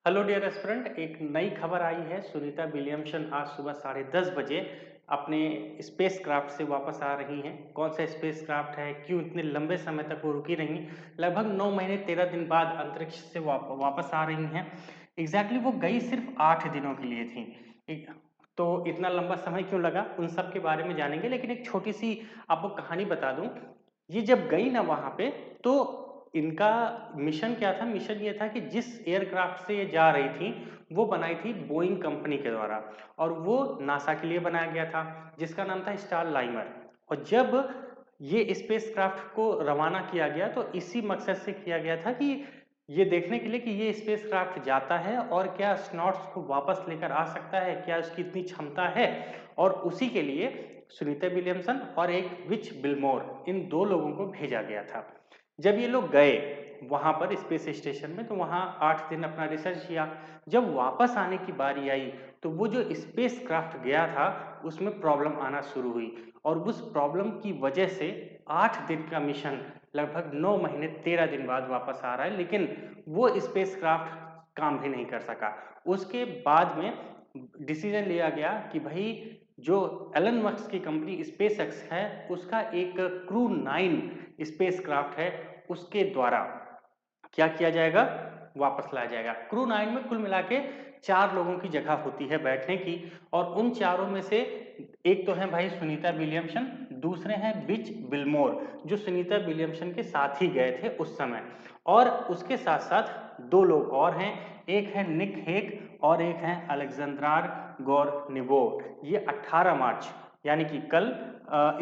Hello dear aspirant, एक नई खबर आई है। सुनीता विलियमसन आज सुबह 10:30 बजे अपने स्पेस क्राफ्ट से वापस आ रही हैं। कौन सा स्पेस क्राफ्ट है, क्यों इतने लंबे समय तक वो रुकी रही? लगभग 9 महीने 13 दिन बाद अंतरिक्ष से वापस आ रही हैं। एग्जैक्टली वो गई सिर्फ 8 दिनों के लिए थी। एक- तो इतना लंबा समय क्यों लगा, उन सब के बारे में जानेंगे। लेकिन एक छोटी सी आपको कहानी बता दूं। ये जब गई ना वहां पे, तो इनका मिशन क्या था? मिशन ये था कि जिस एयरक्राफ्ट से ये जा रही थी वो बनाई थी बोइंग कंपनी के द्वारा, और वो नासा के लिए बनाया गया था, जिसका नाम था स्टार लाइनर। और जब ये स्पेस क्राफ्ट को रवाना किया गया तो इसी मकसद से किया गया था कि ये देखने के लिए कि ये स्पेस क्राफ्ट जाता है और क्या एस्ट्रोनॉट्स को वापस लेकर आ सकता है, क्या उसकी इतनी क्षमता है। और उसी के लिए सुनीता विलियमसन और एक विच बिलमोर, इन दो लोगों को भेजा गया था। जब ये लोग गए वहां पर स्पेस स्टेशन में, तो वहां 8 दिन अपना रिसर्च किया। जब वापस आने की बारी आई तो वो जो स्पेस क्राफ्ट गया था उसमें प्रॉब्लम आना शुरू हुई, और उस प्रॉब्लम की वजह से 8 दिन का मिशन लगभग 9 महीने 13 दिन बाद वापस आ रहा है। लेकिन वो स्पेस क्राफ्ट काम भी नहीं कर सका। उसके बाद में डिसीजन लिया गया कि भाई, जो एलन मस्क की कंपनी स्पेस एक्स है उसका एक क्रू 9 स्पेस क्राफ्ट है, उसके द्वारा क्या किया जाएगा, वापस लाया जाएगा। क्रू 9 में कुल मिला के 4 लोगों की जगह होती है बैठने की, और उन चारों में से एक तो है भाई सुनीता विलियमसन, दूसरे हैं बिच बिलमोर जो सुनीता विलियमसन के साथ ही गए थे उस समय, और उसके साथ साथ 2 लोग और हैं। एक है निक हेक और एक है अलेक्जेंद्रार गोरनिवो। ये 18 मार्च यानी कि कल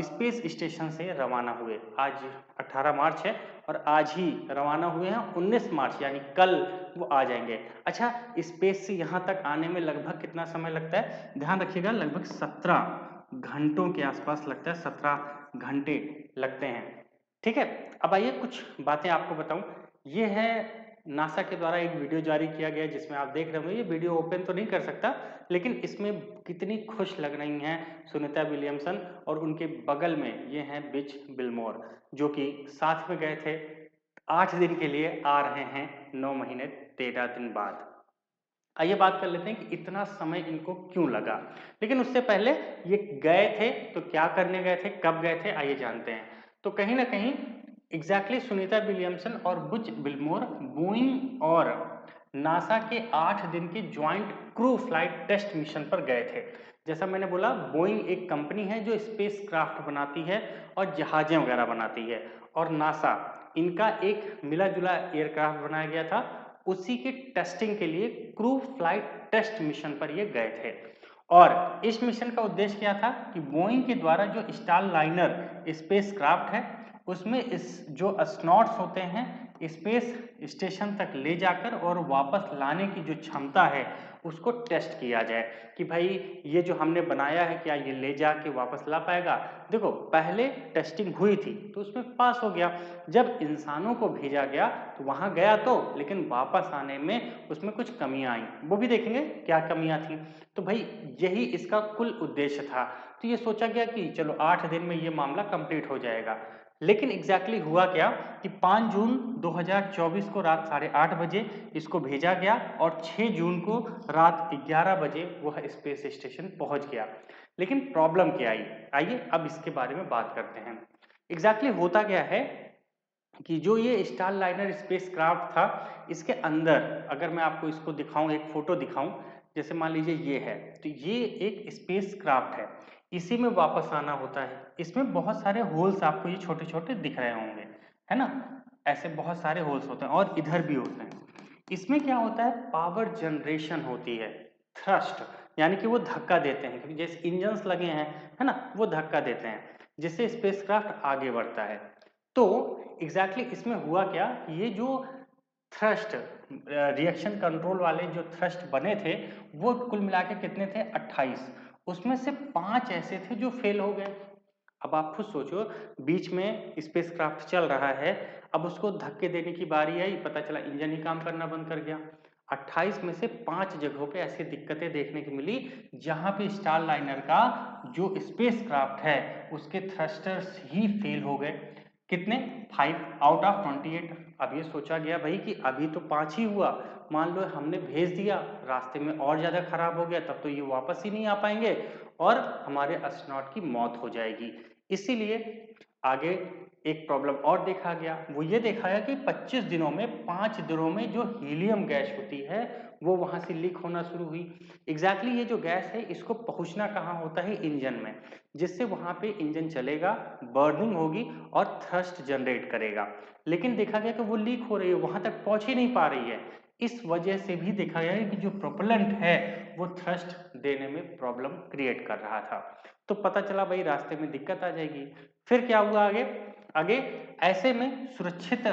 स्पेस स्टेशन से रवाना हुए। आज 18 मार्च है और आज ही रवाना हुए हैं। 19 मार्च यानी कल वो आ जाएंगे। अच्छा, स्पेस से यहाँ तक आने में लगभग कितना समय लगता है? ध्यान रखिएगा, लगभग 17 घंटों के आसपास लगता है, 17 घंटे लगते हैं। ठीक है। अब आइए कुछ बातें आपको बताऊं। ये है नासा के द्वारा एक वीडियो जारी किया गया जिसमें आप देख रहे होंगे। ये वीडियो ओपन तो नहीं कर सकता, लेकिन इसमें कितनी खुश लग रही हैं सुनीता विलियमसन, और उनके बगल में ये हैं बिच बिलमोर जो कि साथ में गए थे। 8 दिन के लिए आ रहे हैं 9 महीने 13 दिन बाद। आइए बात कर लेते हैं कि इतना समय इनको क्यों लगा। लेकिन उससे पहले, ये गए थे तो क्या करने गए थे, कब गए थे, आइए जानते हैं। तो कहीं ना कहीं एग्जैक्टली सुनीता विलियमसन और बुच बिलमोर बोइंग और नासा के 8 दिन के joint crew flight test mission पर गए थे। जैसा मैंने बोला, बोइंग एक कंपनी है जो स्पेस क्राफ्ट बनाती है और जहाजें वगैरह बनाती है, और नासा, इनका एक मिला जुला एयरक्राफ्ट बनाया गया था। उसी के टेस्टिंग के लिए क्रू फ्लाइट टेस्ट मिशन पर ये गए थे। और इस मिशन का उद्देश्य क्या था कि बोइंग के द्वारा जो स्टार लाइनर स्पेस क्राफ्ट है उसमें इस जो एस्ट्रोनॉट्स होते हैं स्पेस स्टेशन तक ले जाकर और वापस लाने की जो क्षमता है उसको टेस्ट किया जाए कि भाई, ये जो हमने बनाया है क्या ये ले जाके वापस ला पाएगा। देखो, पहले टेस्टिंग हुई थी तो उसमें पास हो गया। जब इंसानों को भेजा गया तो वहां गया तो, लेकिन वापस आने में उसमें कुछ कमियां आई, वो भी देखेंगे क्या कमियां थी। तो भाई, यही इसका कुल उद्देश्य था। तो ये सोचा गया कि चलो 8 दिन में ये मामला कंप्लीट हो जाएगा। लेकिन एग्जैक्टली हुआ क्या कि 5 जून 2024 को रात 8:30 बजे इसको भेजा गया, और 6 जून को रात 11 बजे वह स्पेस स्टेशन पहुंच गया। लेकिन प्रॉब्लम क्या आई, आइए अब इसके बारे में बात करते हैं। एग्जैक्टली होता क्या है कि जो ये स्टार लाइनर स्पेस क्राफ्ट था, इसके अंदर अगर मैं आपको इसको दिखाऊं, एक फोटो दिखाऊं, जैसे मान लीजिए ये है, तो ये एक स्पेस क्राफ्ट है। इसी में वापस आना होता है। इसमें बहुत सारे होल्स आपको ये छोटे छोटे दिख रहे होंगे, है ना? ऐसे बहुत सारे होल्स होते हैं और इधर भी होते हैं। इसमें क्या होता है, पावर जनरेशन होती है, थ्रस्ट, यानी कि वो धक्का देते हैं, क्योंकि जैसे इंजन्स लगे हैं, है ना, वो धक्का देते हैं जिससे स्पेसक्राफ्ट आगे बढ़ता है। तो एग्जैक्टली इसमें हुआ क्या, ये जो थ्रस्ट, रिएक्शन कंट्रोल वाले जो थ्रस्ट बने थे वो कुल मिला के कितने थे, 28। उसमें से 5 ऐसे थे जो फेल हो गए। अब आप खुद सोचो, बीच में स्पेसक्राफ्ट चल रहा है, अब उसको धक्के देने की बारी आई, पता चला इंजन ही काम करना बंद कर गया। 28 में से 5 जगहों पे ऐसी दिक्कतें देखने की मिली जहां पे स्टार लाइनर का जो स्पेसक्राफ्ट है उसके थ्रस्टर्स ही फेल हो गए। कितने 5 आउट ऑफ 28। अब ये सोचा गया भाई कि अभी तो 5 ही हुआ, मान लो हमने भेज दिया, रास्ते में और ज़्यादा खराब हो गया, तब तो ये वापस ही नहीं आ पाएंगे और हमारे एस्ट्रोनॉट की मौत हो जाएगी। इसीलिए आगे एक प्रॉब्लम और देखा गया, वो ये देखा गया कि 25 दिनों में 5 दिनों में जो हीलियम गैस होती है वो वहां से लीक होना शुरू हुई। एग्जैक्टली ये जो गैस है इसको पहुंचना कहाँ होता है, इंजन में, जिससे वहां पे इंजन चलेगा, बर्निंग होगी और थ्रस्ट जनरेट करेगा। लेकिन देखा गया कि वो लीक हो रही है, वहां तक पहुंच ही नहीं पा रही है। इस वजह से भी देखा गया कि जो प्रोपेलेंट है वो थ्रस्ट देने में प्रॉब्लम क्रिएट कर रहा था। तो पता चला भाई रास्ते में दिक्कत आ जाएगी। फिर क्या हुआ आगे, आगे ऐसे में सुरक्षित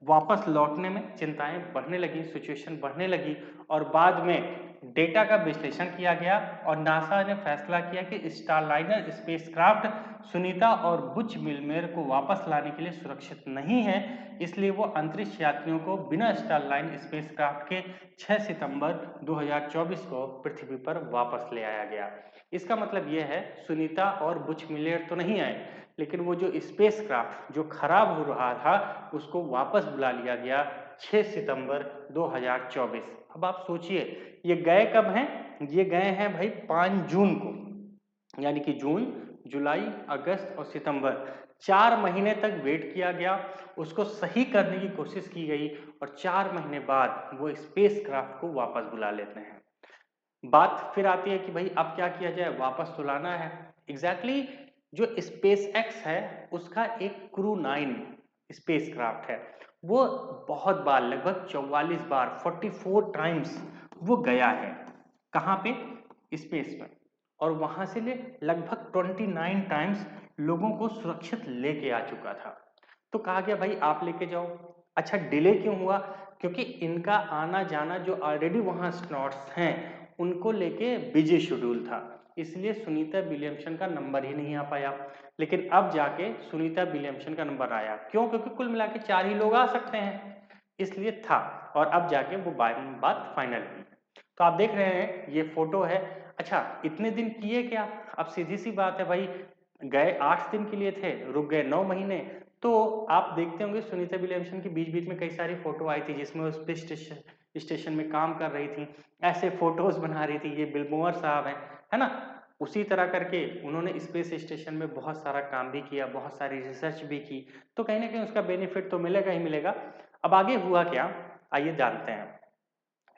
वापस लौटने में चिंताएं बढ़ने लगी, सिचुएशन बढ़ने लगी और बाद में डेटा का विश्लेषण किया गया और नासा ने फैसला किया कि स्टारलाइनर स्पेसक्राफ्ट सुनीता और बुच मिलमेर को वापस लाने के लिए सुरक्षित नहीं है, इसलिए वो अंतरिक्ष यात्रियों को बिना स्टारलाइन स्पेसक्राफ्ट के 6 सितंबर 2024 को पृथ्वी पर वापस ले आया गया। इसका मतलब यह है सुनीता और बुच मिलमेर तो नहीं आए, लेकिन वो जो स्पेसक्राफ्ट जो खराब हो रहा था उसको वापस बुला लिया गया 6 सितंबर 2024। अब आप सोचिए ये गए कब हैं, ये गए हैं भाई 5 जून को, यानी कि जून, जुलाई, अगस्त और सितंबर, 4 महीने तक वेट किया गया, उसको सही करने की कोशिश की गई और 4 महीने बाद वो स्पेसक्राफ्ट को वापस बुला लेते हैं। बात फिर आती है कि भाई अब क्या किया जाए, वापस तो लाना है। एग्जैक्टली जो स्पेस एक्स है उसका एक क्रू 9 स्पेसक्राफ्ट है, वो बहुत बार, लगभग 44 बार, 44 टाइम्स वो गया है, कहाँ पे, स्पेस में, और वहां से ले लगभग 29 टाइम्स लोगों को सुरक्षित लेके आ चुका था। तो कहा गया भाई आप लेके जाओ। अच्छा डिले क्यों हुआ, क्योंकि इनका आना जाना जो ऑलरेडी वहां स्लॉट्स हैं उनको लेके बिजी शेड्यूल था, इसलिए सुनीता विलियमसन का नंबर ही नहीं आ पाया। लेकिन अब जाके सुनीता विलियमसन का नंबर आया, क्यों, क्योंकि कुल मिला के 4 ही लोग आ सकते हैं, इसलिए था, और अब जाके वो बात फाइनल हुई। तो आप देख रहे हैं ये फोटो है। अच्छा इतने दिन किए क्या, अब सीधी सी बात है भाई, गए 8 दिन के लिए थे, रुक गए 9 महीने। तो आप देखते होंगे सुनीता विलियमसन की बीच बीच में कई सारी फोटो आई थी जिसमें उस पे स्टेशन में काम कर रही थी, ऐसे फोटोज बना रही थी, ये बिल मुअर साहब है ना। उसी तरह करके उन्होंने स्पेस स्टेशन में बहुत सारा काम भी किया, बहुत सारी रिसर्च भी की, तो कहीं ना कहीं उसका बेनिफिट तो मिलेगा ही मिलेगा। अब आगे हुआ क्या, आइए जानते हैं।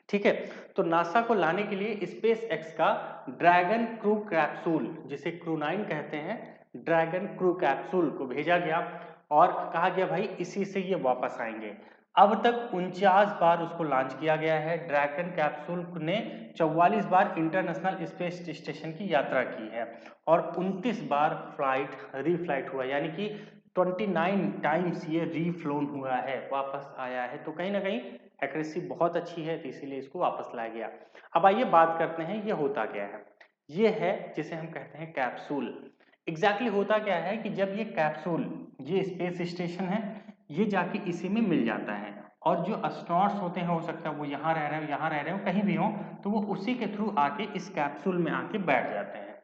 ठीक है, तो नासा को लाने के लिए स्पेस एक्स का ड्रैगन क्रू कैप्सूल, जिसे क्रू 9 कहते हैं, ड्रैगन क्रू कैप्सूल को भेजा गया और कहा गया भाई इसी से ये वापस आएंगे। अब तक 49 बार उसको लॉन्च किया गया है, ड्रैगन कैप्सूल ने 44 बार इंटरनेशनल स्पेस स्टेशन की यात्रा की है और 29 बार फ्लाइट रीफ्लाइट हुआ, यानी कि 29 टाइम्स ये रीफ्लोन हुआ है, वापस आया है। तो कहीं ना कहीं एक्यूरेसी बहुत अच्छी है, तो इसीलिए इसको वापस लाया गया। अब आइए बात करते हैं ये होता क्या है। ये है जिसे हम कहते हैं कैप्सूल। एग्जैक्टली होता क्या है कि जब ये कैप्सूल, ये स्पेस स्टेशन है, ये जाके इसी में मिल जाता है और जो एस्ट्रोनॉट्स होते हैं, हो सकता है वो यहाँ रह रहे हो, यहाँ रह रहे हो, कहीं भी हो, तो वो उसी के थ्रू आके इस कैप्सूल में आके बैठ जाते हैं।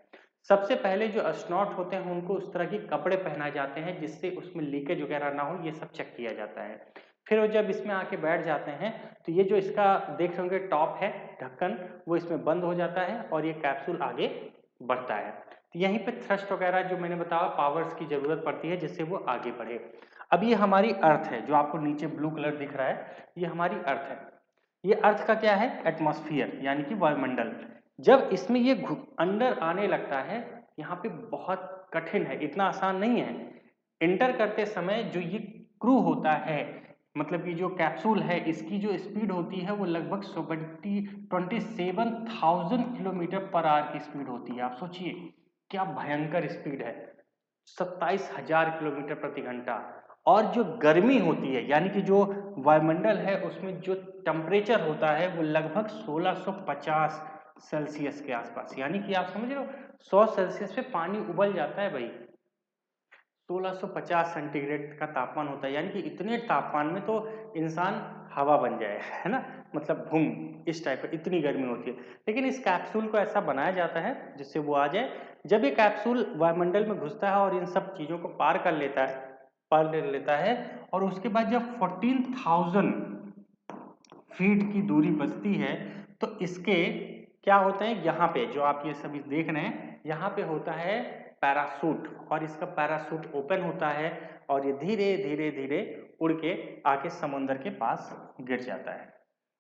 सबसे पहले जो एस्ट्रोनॉट होते हैं उनको उस तरह के कपड़े पहनाए जाते हैं जिससे उसमें लीकेज वगैरह ना हो, ये सब चेक किया जाता है। फिर वो जब इसमें आके बैठ जाते हैं तो ये जो इसका देख रहे होंगे टॉप है, ढक्कन, वो इसमें बंद हो जाता है और ये कैप्सूल आगे बढ़ता है। तो यहीं पे थ्रस्ट वगैरह जो मैंने बताया, पावर्स की जरूरत पड़ती है जिससे वो आगे बढ़े। अब ये हमारी अर्थ है, जो आपको नीचे ब्लू कलर दिख रहा है, ये हमारी अर्थ है। ये अर्थ का क्या है, एटमॉस्फेयर, यानी कि वायुमंडल। जब इसमें ये अंदर आने लगता है, यहाँ पे बहुत कठिन है, इतना आसान नहीं है। एंटर करते समय जो ये क्रू होता है, मतलब कि जो कैप्सूल है, इसकी जो स्पीड होती है वो लगभग 27,000 किलोमीटर पर आवर की स्पीड होती है। आप सोचिए क्या भयंकर स्पीड है, 27,000 किलोमीटर प्रति घंटा। और जो गर्मी होती है, यानी कि जो वायुमंडल है उसमें जो टेम्परेचर होता है वो लगभग 1650 सेल्सियस के आसपास, यानी कि आप समझ रहे हो 100 सेल्सियस पे पानी उबल जाता है भाई, 1650 सेंटीग्रेड का तापमान होता है, यानी कि इतने तापमान में तो इंसान हवा बन जाए, है ना, मतलब घूम, इस टाइप का, इतनी गर्मी होती है। लेकिन इस कैप्सूल को ऐसा बनाया जाता है जिससे वो आ जाए। जब ये कैप्सूल वायुमंडल में घुसता है और इन सब चीजों को पार कर लेता है पर डे लेता है। और उसके बाद जब 14,000 फीट की दूरी बचती है तो इसके क्या होते हैं, यहाँ पे जो आप ये सभी देख रहे हैं यहाँ पे होता है पैराशूट, और इसका पैराशूट ओपन होता है और ये धीरे धीरे धीरे उड़ के आके समुद्र के पास गिर जाता है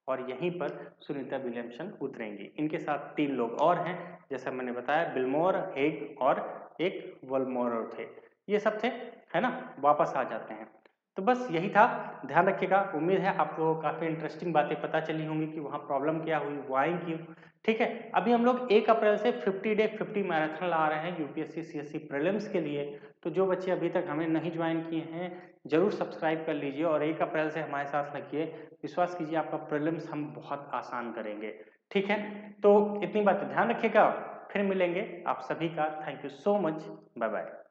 और यहीं पर सुनीता विलियमसन उतरेंगी। इनके साथ 3 लोग और हैं, जैसा मैंने बताया, बिलमोर, हेग और एक वोल्मोर थे। ये सब थे, है ना, वापस आ जाते हैं। तो बस यही था, ध्यान रखिएगा। उम्मीद है आपको काफ़ी इंटरेस्टिंग बातें पता चली होंगी कि वहाँ प्रॉब्लम क्या हुई, वो आई क्यों। ठीक है, अभी हम लोग 1 अप्रैल से 50 डे 50 मैराथन ला रहे हैं यूपीएससी सीएससी प्रीलिम्स के लिए। तो जो बच्चे अभी तक हमें नहीं ज्वाइन किए हैं जरूर सब्सक्राइब कर लीजिए और 1 अप्रैल से हमारे साथ लगिए। विश्वास कीजिए आपका प्रीलिम्स हम बहुत आसान करेंगे। ठीक है, तो इतनी बात ध्यान रखिएगा, फिर मिलेंगे आप सभी का। Thank you so much, bye bye.